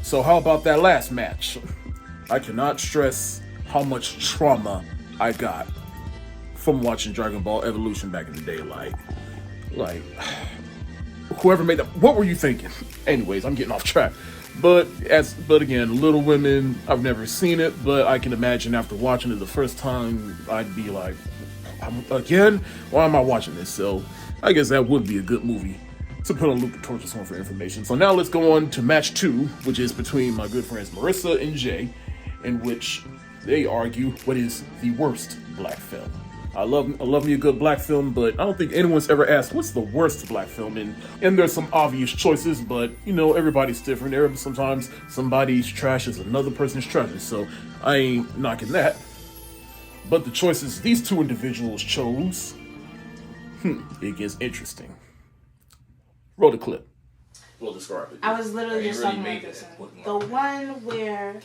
So how about that last match? I cannot stress how much trauma I got from watching Dragon Ball Evolution back in the day. Like, whoever made that, what were you thinking? Anyways, I'm getting off track. But again, Little Women, I've never seen it, but I can imagine after watching it the first time, I'd be like, again, why am I watching this? So I guess that would be a good movie to put on Loop the Torches on for information. So now let's go on to match 2, which is between my good friends Marissa and Jay, in which they argue what is the worst black film. I love me a good black film, but I don't think anyone's ever asked what's the worst black film. And there's some obvious choices, but you know, everybody's different. Sometimes somebody's trash is another person's treasure, so I ain't knocking that. But the choices these two individuals chose, it gets interesting. Roll the clip. We'll describe it. I was literally just talking about this one. The one where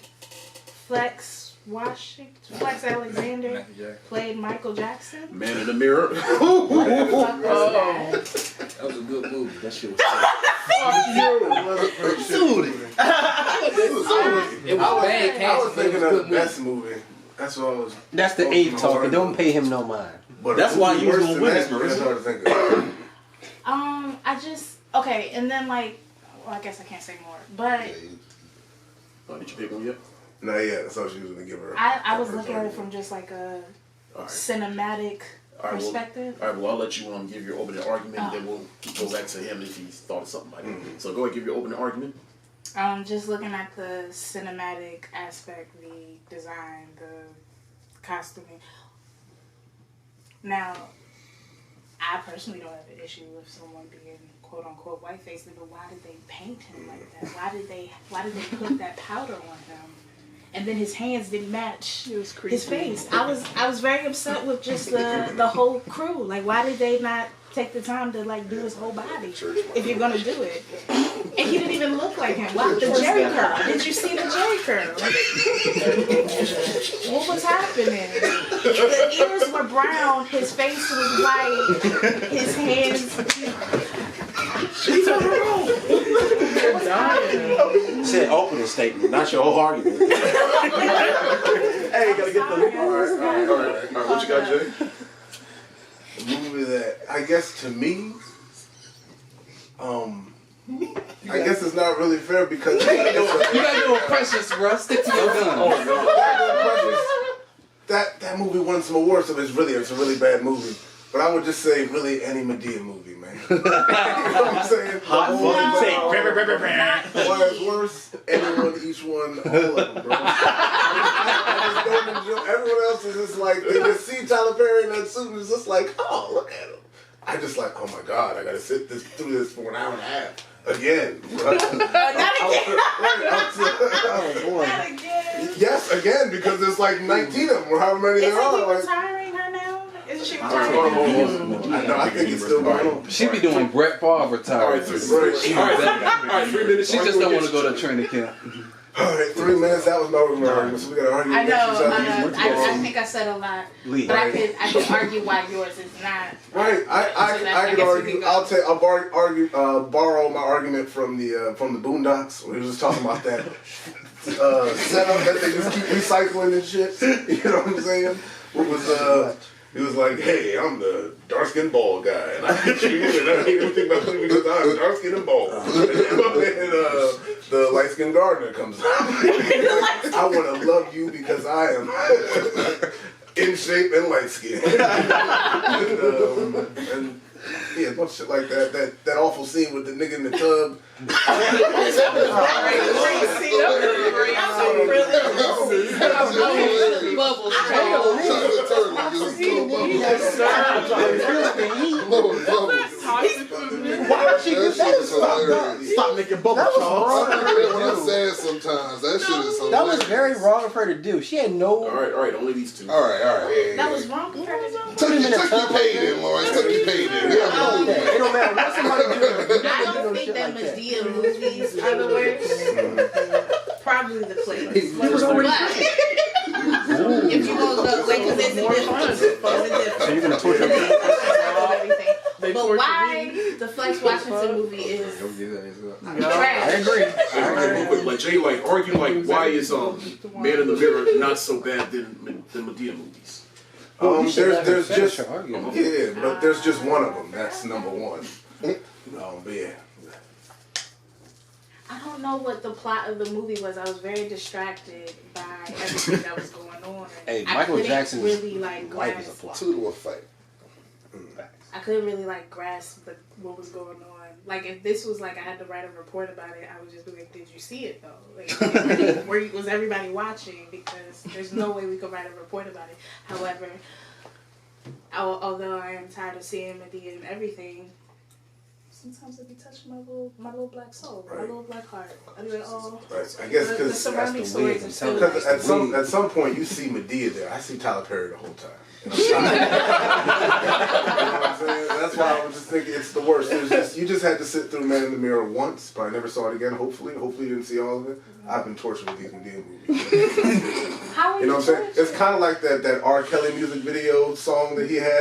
Flex Alexander played Michael Jackson. Man in the Mirror. That was a good movie. That shit was It was bad cast. I was thinking of the best movie. That's what I was. That's the Abe talking. Don't pay him no mind. But that's why you was gonna win this, Marissa. Marissa. Hard to think of. Okay, and then well, I guess I can't say more, but Did you pick one yet? Not yet. That's all she was gonna give her. I was looking at it from just like a cinematic perspective. All right, well, I'll let you give your opening argument, then we'll go back to him if he's thought of something like that. So go ahead, give your opening argument. Just looking at the cinematic aspect, the design, the costuming. Now, I personally don't have an issue with someone being quote unquote white faced, but why did they paint him like that? Why did they put that powder on him? And then his hands didn't match his face. I was very upset with just the whole crew. Like, why did they not take the time to do his whole body if you're gonna do it? And he didn't even look like him. Wow, the Jerry curl. Did you see the Jerry curl? What was happening? The ears were brown. His face was white. His hands. She's on her own. Said opening statement, not your whole argument. Hey, you gotta get the. All right. What you got, Jay? A movie that I guess to me, I guess it's not really fair because you got no precious, bro. Stick to your gun. That movie won some awards, so it's a really bad movie. But I would just say, really, any Medea movie, man. You know what I'm saying? Hot fucking take. Why it's worse? Everyone, each one, all of them, bro. I just don't enjoy. Everyone else is just like, they just see Tyler Perry in that suit and it's just like, oh, look at him. I just like, oh my God, I gotta sit through this for an hour and a half. Again. Not again. Oh boy. Not again. Yes, again, because there's like 19 of them, or however many there are. Isn't he Like, retiring her now? Isn't she retiring? I think it's still going on. She be doing Brett Favre retired. All right, 3 minutes. She just don't want to go to training camp. All right, 3 minutes. That was my argument. So we got to argue. I know. I think I said a lot, but I could argue why yours is not. Right. I could argue. I'll borrow my argument from the Boondocks. We were just talking about that setup that they just keep recycling and shit. You know what I'm saying? He was like, hey, I'm the dark-skinned bald guy, and I hate you, and I hate everything about you because I'm dark-skinned and bald. And the light-skinned gardener comes out. I want to love you because I am in shape and light-skinned. And yeah, a bunch of shit like that. That awful scene with the nigga in the tub. Why would she do that? Stop making bubble, Charles. When I say it sometimes, that shit is hilarious. That was very wrong of her to do. She had no. All right, only these two. All right. That was wrong. Tuck your paid in, Lawrence. Tuck your paid in. It don't matter what somebody do. I don't think that Medea movies are the worst. Probably the playlist. If you gonna go, because there's a difference. So you're gonna torture me? But why the fuck Flex Washington movie is I agree. Real quick, like Jay, like argue like why is Man in the Mirror not so bad than the Medea movies? There's just but there's just one of them. That's number one. But yeah. I don't know what the plot of the movie was. I was very distracted by everything that was going on. Hey, Michael Jackson's really like life is a grasp. plot. Two to a fight. I couldn't really like grasp what was going on. Like if this was like I had to write a report about it, I would just be like, "Did you see it though? Like, was everybody watching? Because there's no way we could write a report about it." However, although I am tired of seeing Medea and everything, sometimes it be touching my little black soul, my little black heart. I be like, oh, right. I guess the because surrounding stories are still nice. at some point you see Medea there. I see Tyler Perry the whole time. And I'm tired. You know what I'm saying? That's why I was just thinking it's the worst. You just had to sit through Man in the Mirror once, but I never saw it again. Hopefully you didn't see all of it. I've been tortured with these Medea movies. How are you know what I'm saying? It's kind of like that R. Kelly music video song that he had,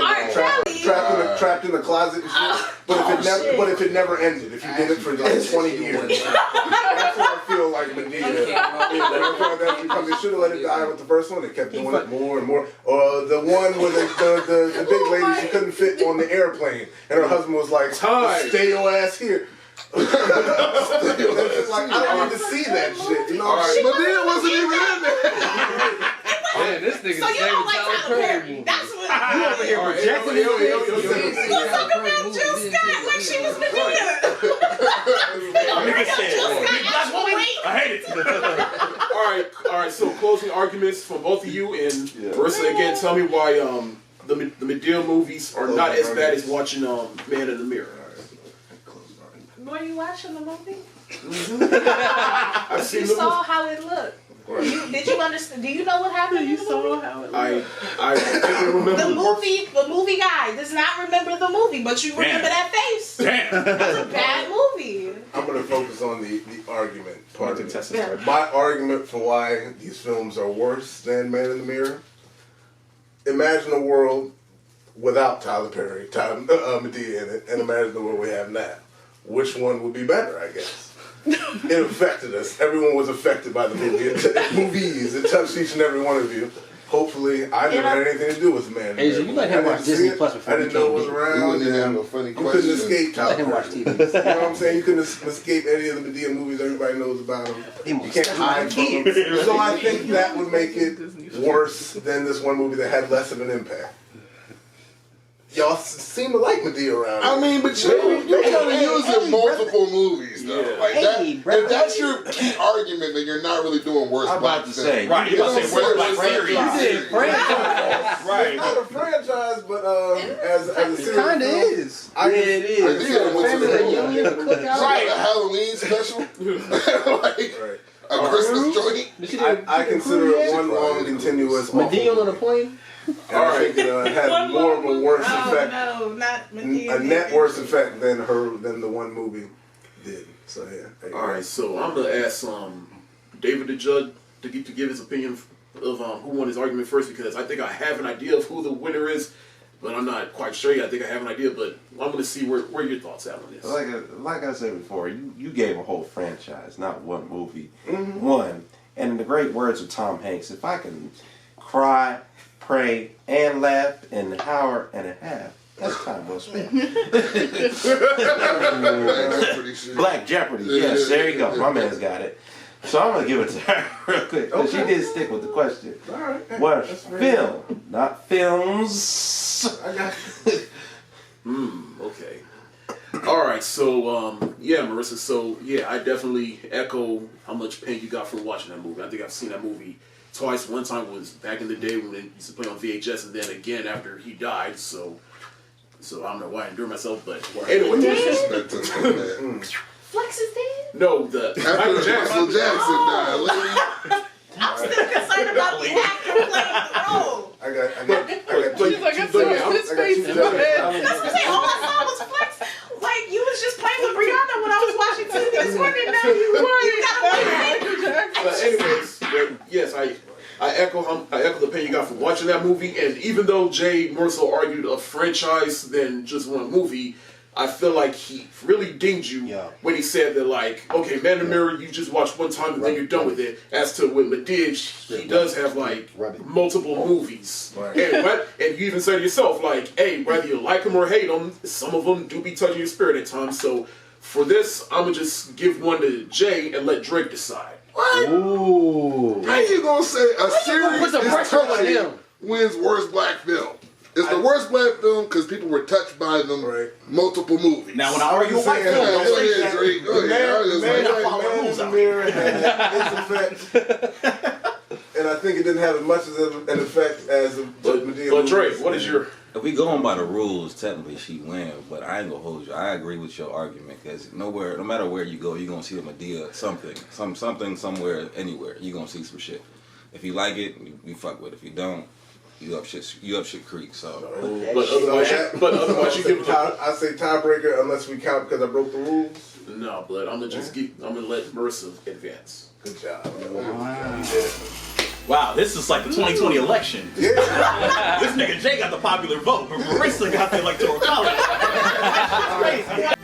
trapped in the closet and shit. But if it never ended, if you did it for like 20 years, that's what I feel like Medea. They should have let it die with the first one. They kept doing it more and more. The one where the big lady, she couldn't fit on the airplane, and her husband was like, "Stay your ass here." Like, I don't need to see that shit. You know, Medea wasn't even in there. Man, this nigga So you don't like Tyler Perry? That's what you over here projecting this shit. You was talking about Jill Scott like she was Medea. I hate it. All right. So closing arguments from both of you and Marissa again. Tell me why the Medea movies are not as bad as watching Man in the Mirror. Were you watching the movie? I've seen You the saw movie. how it looked. Did you understand? Do you know what happened? You saw how it looked. I didn't remember The movie guy does not remember the movie, but you remember that face. Damn. That's a bad movie. I'm going to focus on the argument part of it. Yeah. My argument for why these films are worse than Man in the Mirror. Imagine a world without Tyler Perry, Medea in it, and imagine the world we have now. Which one would be better, I guess? It affected us. Everyone was affected by the movie. Movies. It touched each and every one of you. Hopefully, I never had anything to do with Man. Asia, you let him watch Disney Plus before I didn't know it was around. You have a funny You couldn't escape Let Tyler him watch Perry. TV. You know what I'm saying? You couldn't escape any of the Medea movies everybody knows about them. You can't hide from them. So I think that would make it worse than this one movie that had less of an impact. Y'all seem to like Medea around here. I mean, but you kind of use in multiple movies, though. Yeah. Like if that's your key argument, then you're not really doing worse. I'm about to say. Right, you're about to say worse Black series. series. Right. It's not a franchise, but as a series. It kind of is. It is. is. Family reunion, cookout. Right. A Halloween special. Like a Christmas joint. I consider it one long continuous. Medea on a plane? And I think it had more of a worse effect. No, not Medea. A net worse effect than the one movie did. So yeah. All right. So I'm gonna ask David the judge to give his opinion of who won his argument first, because I think I have an idea of who the winner is, but I'm not quite sure yet. I think I have an idea, but I'm gonna see where your thoughts at on this. Like I said before, you gave a whole franchise, not one movie. One. And in the great words of Tom Hanks, if I can cry, pray, and laugh in an hour and a half, that's time well spent. Black Jeopardy. Yes, there you go. My man's got it. So I'm going to give it to her real quick, because she did stick with the question. All right. What film, not films. I got Okay. All right. So yeah, Marissa. So yeah, I definitely echo how much pain you got from watching that movie. I think I've seen that movie twice. One time was back in the day when it used to play on VHS, and then again after he died. So I don't know why I endure myself, but anyway. Flex is dead? No, the Michael Jackson. Michael Jackson died, lady. I'm still concerned about the actor playing the role. I got two. That's what I'm saying. All I saw was Flex. Like, you was just playing with Brianna when I was watching TV this morning. Now you got to But anyways, yes, I echo the pain you got from watching that movie, and even though Jay more so argued a franchise than just one movie, I feel like he really dinged you when he said that, like, okay, Man in the Mirror, you just watch one time and then you're done with it. As to with Madej, he does have, like, multiple movies. Right. And you even said to yourself, like, hey, whether you like them or hate them, some of them do be touching your spirit at times. So for this, I'm going to just give one to Jay and let Drake decide. What? Ooh. How you going to say a series What's the is pressure on touching him? wins worst black film? It's the worst black film because people were touched by them multiple movies. Now, when I argue white film, don't say that. Man in the Mirror had its effect. And I think it didn't have as much of an effect as Madea. But Drake, what is your... If we going by the rules, technically she wins, but I ain't gonna hold you. I agree with your argument because no matter where you go, you're gonna see a Madea something, somewhere, anywhere. You're gonna see some shit. If you like it, you fuck with it. If you don't, you up shit creek. So, but otherwise you give it. I say tiebreaker unless we count because I broke the rules. No, but I'm gonna let Marissa advance. Good job. Wow, this is like the 2020 election. Yeah. This nigga Jay got the popular vote, but Marissa got the electoral college. That's crazy.